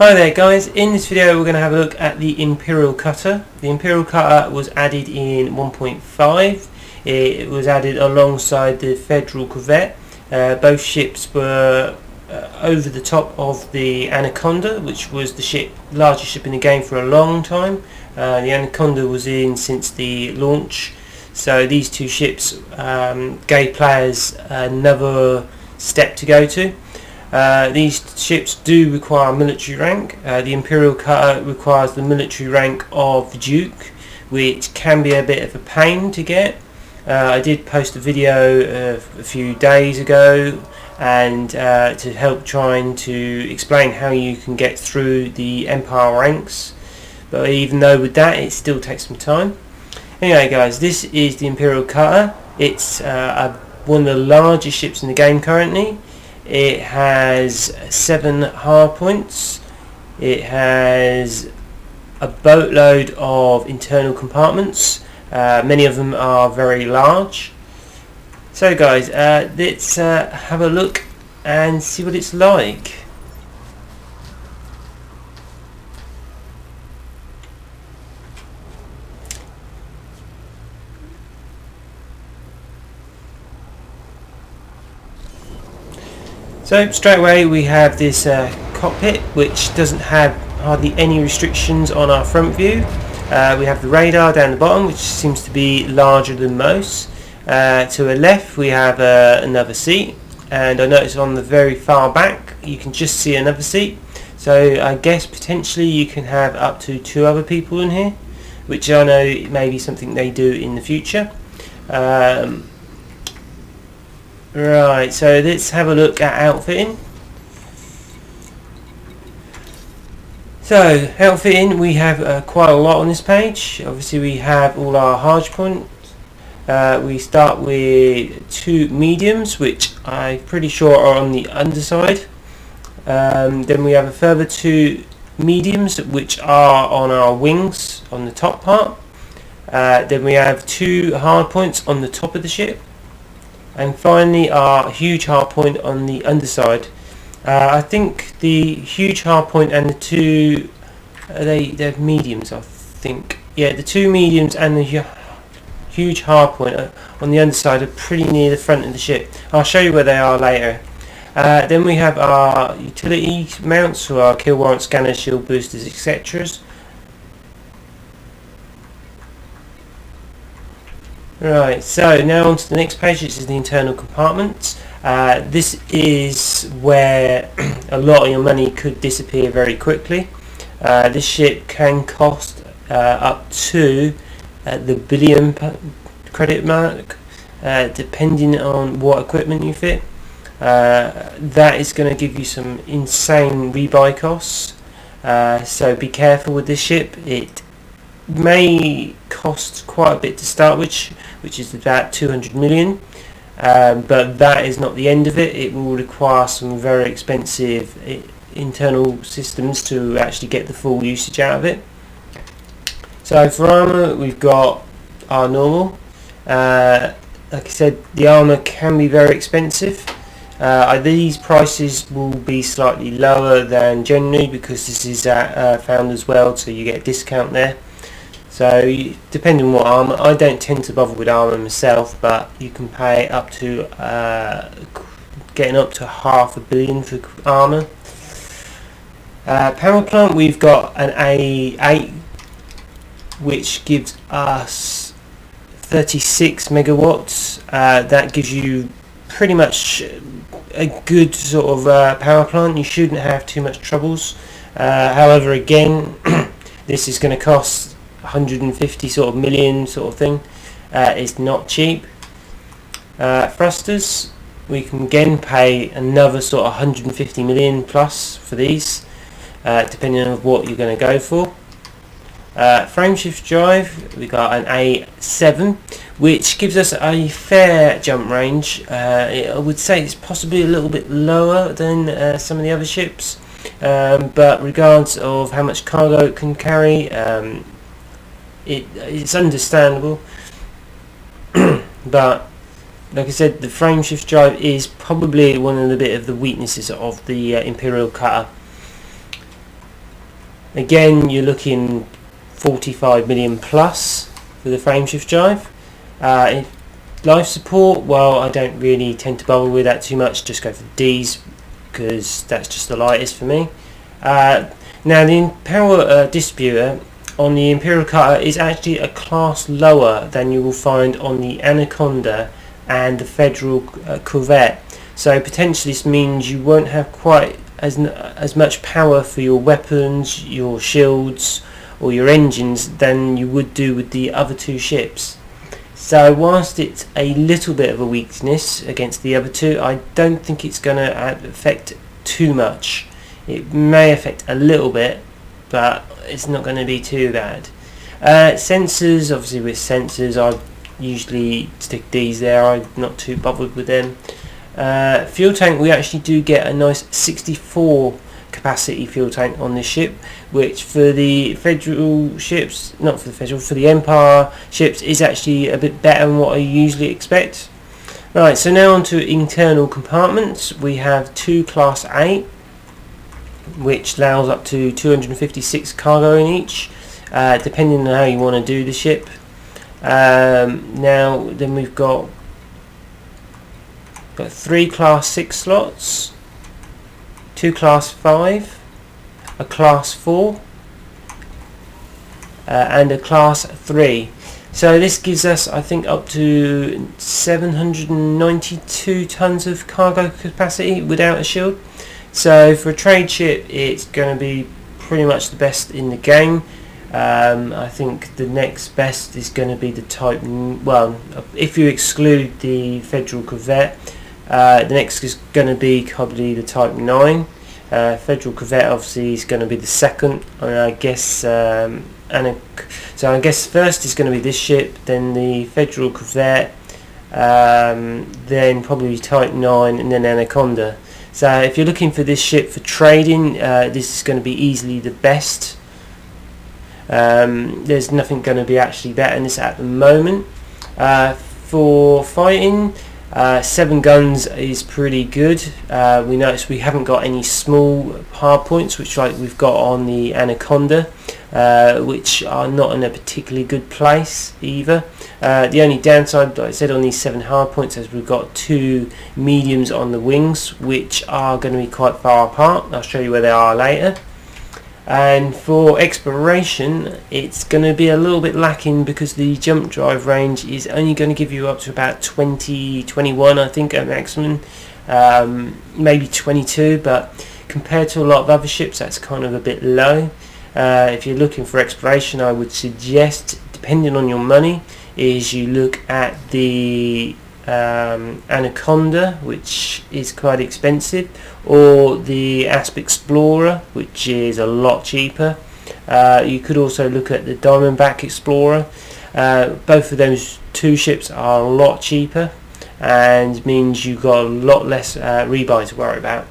Hi there guys, in this video we're going to have a look at the Imperial Cutter. The Imperial Cutter was added in 1.5. It was added alongside the Federal Corvette. Both ships were over the top of the Anaconda, which was the largest ship in the game for a long time. The Anaconda was in since the launch, so these two ships gave players another step to go to. These ships do require a military rank. The Imperial Cutter requires the military rank of the Duke, which can be a bit of a pain to get. I did post a video a few days ago and to help trying to explain how you can get through the Empire ranks, but even though with that it still takes some time. Anyway guys, this is the Imperial Cutter. It's one of the largest ships in the game currently. It has 7 hard points. It has a boatload of internal compartments. Many of them are very large. So guys, let's have a look and see what it's like. So straight away we have this cockpit, which doesn't have hardly any restrictions on our front view. We have the radar down the bottom, which seems to be larger than most. To the left we have another seat, and I notice on the very far back you can just see another seat. So I guess potentially you can have up to 2 other people in here, which I know may be something they do in the future. Right, so let's have a look at outfitting. So, outfitting, we have quite a lot on this page. Obviously we have all our hard points. We start with 2 mediums, which I'm pretty sure are on the underside. Then we have a further 2 mediums, which are on our wings, on the top part. Then we have 2 hard points on the top of the ship. And finally our huge hard point on the underside. I think the huge hard point and the 2 they're mediums, I think. Yeah, the 2 mediums and the huge hard point on the underside are pretty near the front of the ship. I'll show you where they are later. Then we have our utility mounts for our kill warrant scanners, shield boosters, etc. Right, so now on to the next page, which is the internal compartments. This is where a lot of your money could disappear very quickly. This ship can cost up to the billion credit mark, depending on what equipment you fit. That is going to give you some insane rebuy costs, so be careful with this ship. It may cost quite a bit to start with, which is about 200 million, but that is not the end of it. It will require some very expensive internal systems to actually get the full usage out of it. So for armour we've got our normal. Like I said, the armour can be very expensive. These prices will be slightly lower than generally because this is at Founders World, so you get a discount there. So depending on what armour, I don't tend to bother with armour myself, but you can pay up to getting up to $500 million for armour. Power plant, we've got an A8, which gives us 36 megawatts. That gives you pretty much a good sort of power plant. You shouldn't have too much troubles. However, again, this is going to cost 150 sort of million sort of thing. It's not cheap. Thrusters, we can again pay another sort of 150 million plus for these, depending on what you're going to go for. Frameshift drive, we got an A7, which gives us a fair jump range. I would say it's possibly a little bit lower than some of the other ships, but regardless of how much cargo it can carry, it's understandable. But like I said, the frameshift drive is probably one of the weaknesses of the Imperial Cutter. Again, you're looking 45 million plus for the frameshift drive. Life support, well, I don't really tend to bother with that too much, just go for the D's because that's just the lightest for me. Now the Imperial distributor on the Imperial Cutter is actually a class lower than you will find on the Anaconda and the Federal Corvette, so potentially this means you won't have quite as much power for your weapons, your shields or your engines than you would do with the other two ships. So whilst it's a little bit of a weakness against the other two, I don't think it's going to affect too much. It may affect a little bit, but it's not going to be too bad. Sensors, obviously with sensors I usually stick these there, I'm not too bothered with them. Fuel tank, we actually do get a nice 64 capacity fuel tank on this ship, which for the Federal ships, not for the Federal, for the Empire ships is actually a bit better than what I usually expect. Right, so now on to internal compartments. We have two Class A, which allows up to 256 cargo in each, depending on how you want to do the ship. Now then we've got three Class 6 slots, two Class 5, a Class 4 and a Class 3. So this gives us, I think, up to 792 tons of cargo capacity without a shield. So for a trade ship it's going to be pretty much the best in the game. I think the next best is going to be the Type, well, if you exclude the Federal Corvette, the next is going to be probably the Type 9. Federal Corvette obviously is going to be the second, I guess. So I guess first is going to be this ship, then the Federal Corvette, then probably Type 9, and then Anaconda. So if you're looking for this ship for trading, this is going to be easily the best. There's nothing going to be actually better than this at the moment. For fighting, 7 guns is pretty good. We notice we haven't got any small hard points, which like we've got on the Anaconda, which are not in a particularly good place either. The only downside, like I said, on these 7 hard points is we've got 2 mediums on the wings, which are going to be quite far apart. I'll show you where they are later. And for exploration, it's going to be a little bit lacking because the jump drive range is only going to give you up to about 21 I think at maximum, maybe 22, but compared to a lot of other ships that's kind of a bit low. If you're looking for exploration, I would suggest, depending on your money, is you look at the Anaconda, which is quite expensive, or the Asp Explorer, which is a lot cheaper. You could also look at the Diamondback Explorer. Both of those two ships are a lot cheaper and means you've got a lot less rebuy to worry about.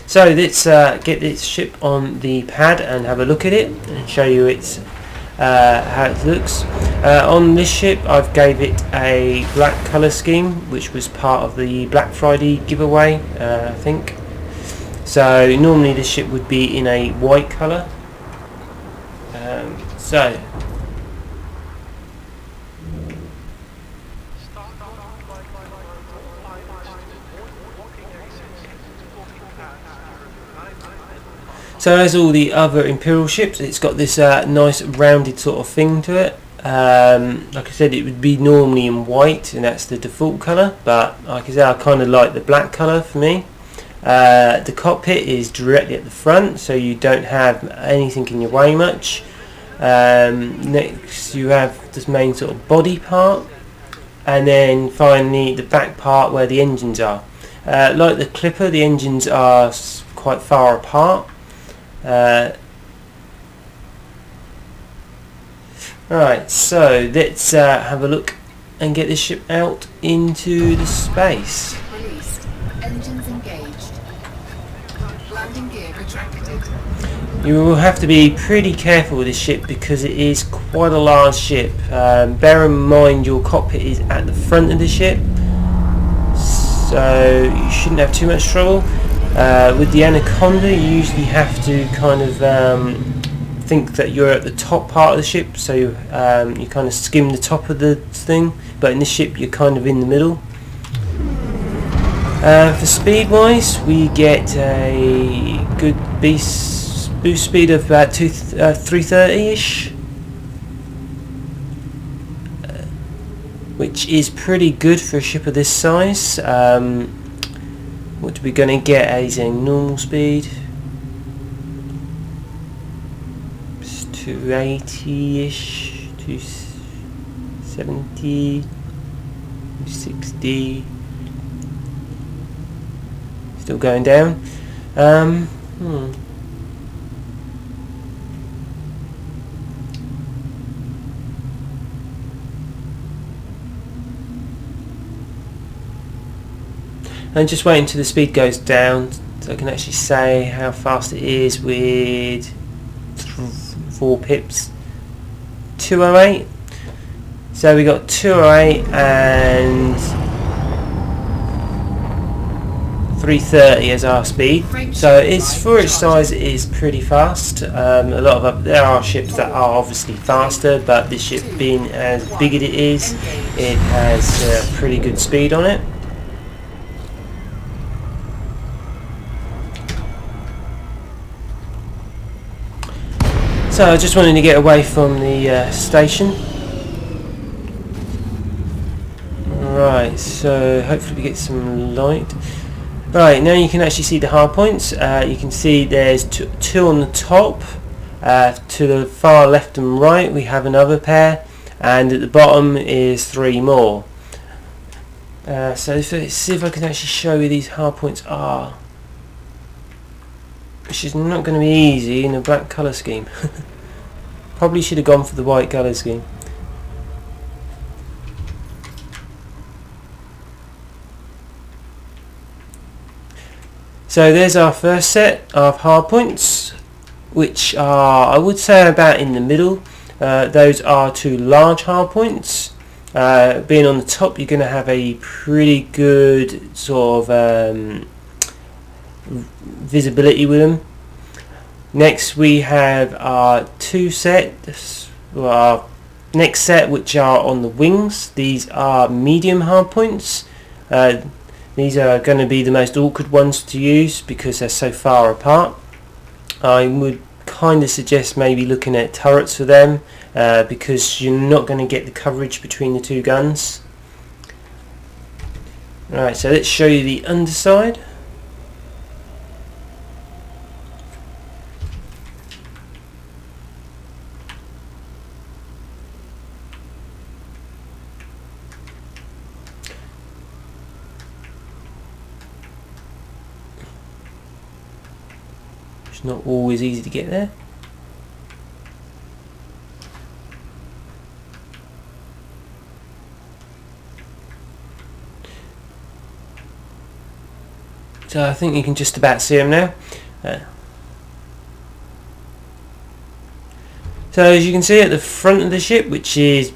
So let's get this ship on the pad and have a look at it and show you its how it looks. On this ship I've gave it a black colour scheme, which was part of the Black Friday giveaway, I think. So normally this ship would be in a white colour. So as all the other Imperial ships, it's got this nice rounded sort of thing to it. Like I said, it would be normally in white, and that's the default colour, but like I said, I kind of like the black colour for me. The cockpit is directly at the front, so you don't have anything in your way much. Next you have this main sort of body part, and then finally the back part where the engines are. Like the Clipper, the engines are quite far apart. Right, so let's have a look and get this ship out into the space. Released. Engines engaged. Landing gear retracted. You will have to be pretty careful with this ship because it is quite a large ship. Bear in mind your cockpit is at the front of the ship, so you shouldn't have too much trouble. With the Anaconda, you usually have to kind of think that you're at the top part of the ship, so you kind of skim the top of the thing, but in this ship you're kind of in the middle. For speed wise, we get a good boost speed of about 330-ish, which is pretty good for a ship of this size. What are we going to get as a normal speed? 280-ish, 270, 260. Still going down. And just wait until the speed goes down so I can actually say how fast it is with 4 pips. 208. So we got 208 and 330 as our speed. So it's, for its size, it is pretty fast. A lot of there are ships that are obviously faster, but this ship, being as big as it is, it has pretty good speed on it. So I just wanted to get away from the station. Right, so hopefully we get some light. Right, now you can actually see the hard points. You can see there's two on the top. To the far left and right we have another pair, and at the bottom is 3 more. So let's see if I can actually show you these hard points are. Which is not going to be easy in a black colour scheme. Probably should have gone for the white colour scheme. So there's our first set of hard points, which are, I would say, about in the middle. Those are 2 large hard points. Being on the top, you're going to have a pretty good sort of visibility with them. Next we have our 2 sets, our next set, which are on the wings. These are medium hard points. These are going to be the most awkward ones to use because they're so far apart. I would kind of suggest maybe looking at turrets for them, because you're not going to get the coverage between the 2 guns. Right, so let's show you the underside. It's not always easy to get there. So I think you can just about see them now. So as you can see at the front of the ship, which is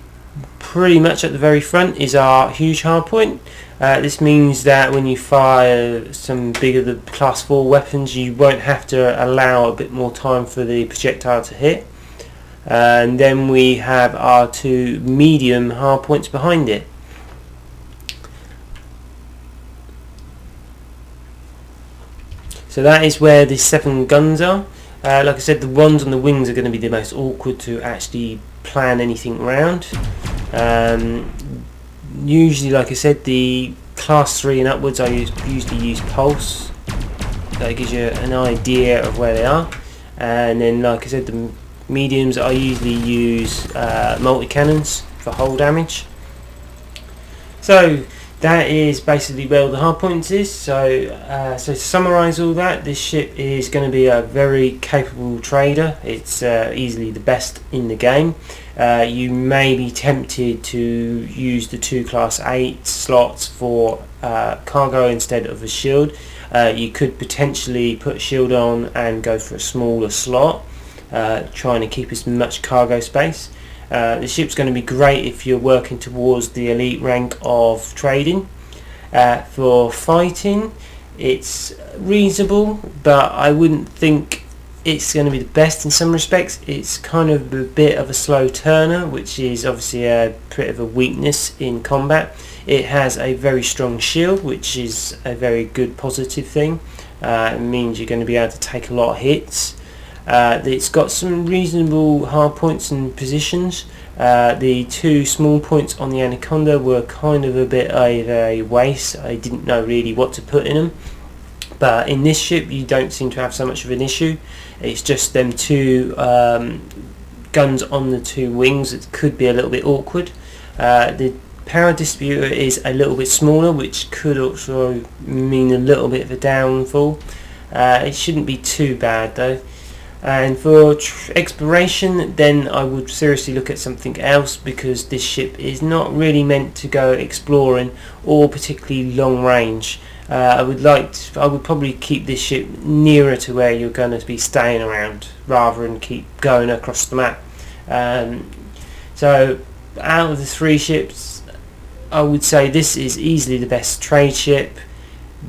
pretty much at the very front, is our huge hardpoint. This means that when you fire some bigger the class 4 weapons, you won't have to allow a bit more time for the projectile to hit. And then we have our 2 medium hardpoints behind it. So that is where the 7 guns are. Like I said, the ones on the wings are going to be the most awkward to actually plan anything around. Usually, like I said, the class 3 and upwards I usually use pulse. That gives you an idea of where they are. And then, like I said, the mediums I usually use multi-cannons for hull damage. So that is basically where all the hard points is. So to summarise all that, this ship is going to be a very capable trader. It's easily the best in the game. You may be tempted to use the 2 class 8 slots for cargo instead of a shield. You could potentially put a shield on and go for a smaller slot, trying to keep as much cargo space. The ship's going to be great if you're working towards the elite rank of trading. For fighting, It's reasonable, but I wouldn't think it's going to be the best in some respects. It's kind of a bit of a slow turner, which is obviously a bit of a weakness in combat. It has a very strong shield, which is a very good positive thing. It means you're going to be able to take a lot of hits. It's got some reasonable hard points and positions. The two small points on the Anaconda were kind of a bit of a waste. I didn't know really what to put in them. But in this ship you don't seem to have so much of an issue. It's just them two guns on the two wings that could be a little bit awkward. The power distributor is a little bit smaller, which could also mean a little bit of a downfall. It shouldn't be too bad though. And for exploration, then I would seriously look at something else, because this ship is not really meant to go exploring or particularly long range. I would probably keep this ship nearer to where you're going to be staying around, rather than keep going across the map. So out of the three ships, I would say this is easily the best trade ship.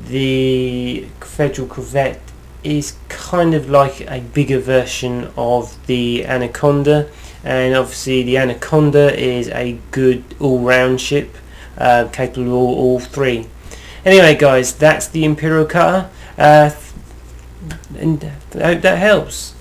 The Federal Corvette is kind of like a bigger version of the Anaconda, and obviously the Anaconda is a good all-round ship, capable of all three. Anyway guys, that's the Imperial Cutter, and I hope that helps.